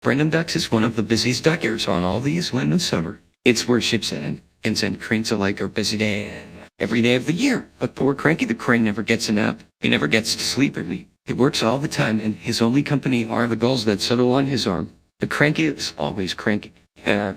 Random Ducks is one of the busiest dockyards on all the island of summer. It's where ships and send cranes alike are busy every day of the year. But poor Cranky the crane never gets a nap. He never gets to sleep early. He works all the time, and his only company are the gulls that settle on his arm. The Cranky is always cranky. Oh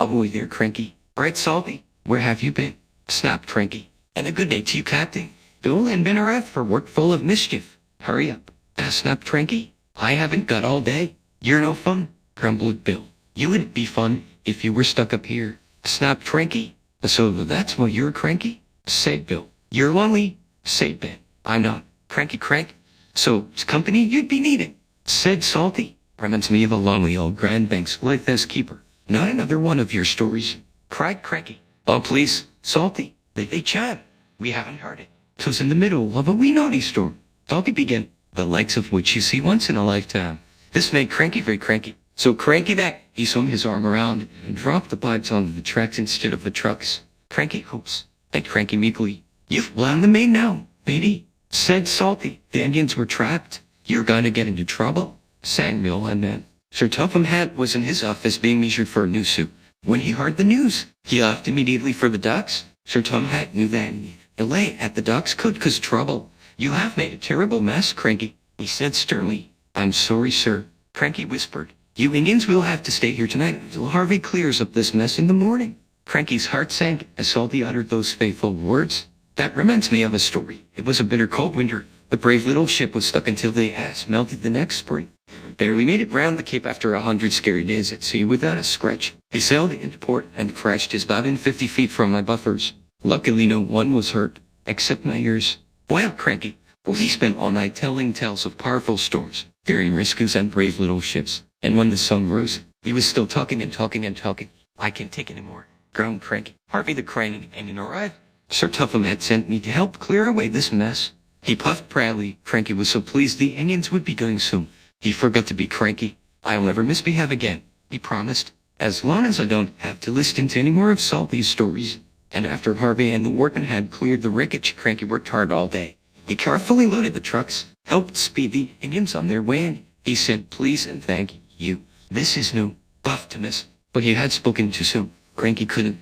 boy there, Cranky. Right, Salty? Where have you been? Snapped Cranky. And a good day to you, Captain. Bill and Ben are out for work full of mischief. Hurry up. Snapped Cranky. I haven't got all day. You're no fun, grumbled Bill. You would be fun if you were stuck up here. Snapped Cranky. So that's why you're cranky? Said Bill. You're lonely? Said Ben. I'm not. Cranky crank. So it's company you'd be needing, said Salty. Reminds me of a lonely old Grand Banks lighthouse keeper. Not another one of your stories, cried Cranky. Oh please, Salty. They chat. We haven't heard it. 'Twas in the middle of a wee naughty storm. Salty began, the likes of which you see once in a lifetime. This made Cranky very cranky. So cranky that he swung his arm around and dropped the pipes onto the tracks instead of the trucks. Cranky hopes, said Cranky meekly. You've blown the main now, matey, said Salty. The Indians were trapped. You're gonna get into trouble, sang Bill, and then Sir Topham Hatt was in his office being measured for a new suit. When he heard the news, he left immediately for the docks. Sir Topham Hatt knew that delay at the docks could cause trouble. You have made a terrible mess, Cranky, he said sternly. I'm sorry, sir, Cranky whispered. You Indians will have to stay here tonight until Harvey clears up this mess in the morning. Cranky's heart sank as Salty uttered those fateful words. That reminds me of a story. It was a bitter cold winter. The brave little ship was stuck until the ice melted the next spring. Barely made it round the Cape after 100 scary days at sea without a scratch. He sailed into port and crashed his bow in 50 feet from my buffers. Luckily no one was hurt, except my ears. Wild Cranky, well, he spent all night telling tales of powerful storms, fearing rescues and brave little ships. And when the sun rose, he was still talking and talking and talking. I can't take any more, groaned Cranky. Harvey the crane and arrived. Sir Topham had sent me to help clear away this mess. He puffed proudly. Cranky was so pleased the Indians would be going soon. He forgot to be cranky. I'll never misbehave again, he promised, as long as I don't have to listen to any more of Salty's stories. And after Harvey and the workmen had cleared the wreckage, Cranky worked hard all day. He carefully loaded the trucks, helped speed the Indians on their way, and he said please and thank you. This is new, Optimus. But he had spoken too soon. Cranky couldn't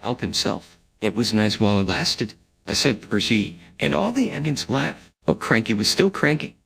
help himself. It was nice while it lasted, I said Percy, and all the Indians laughed. But Cranky was still cranky.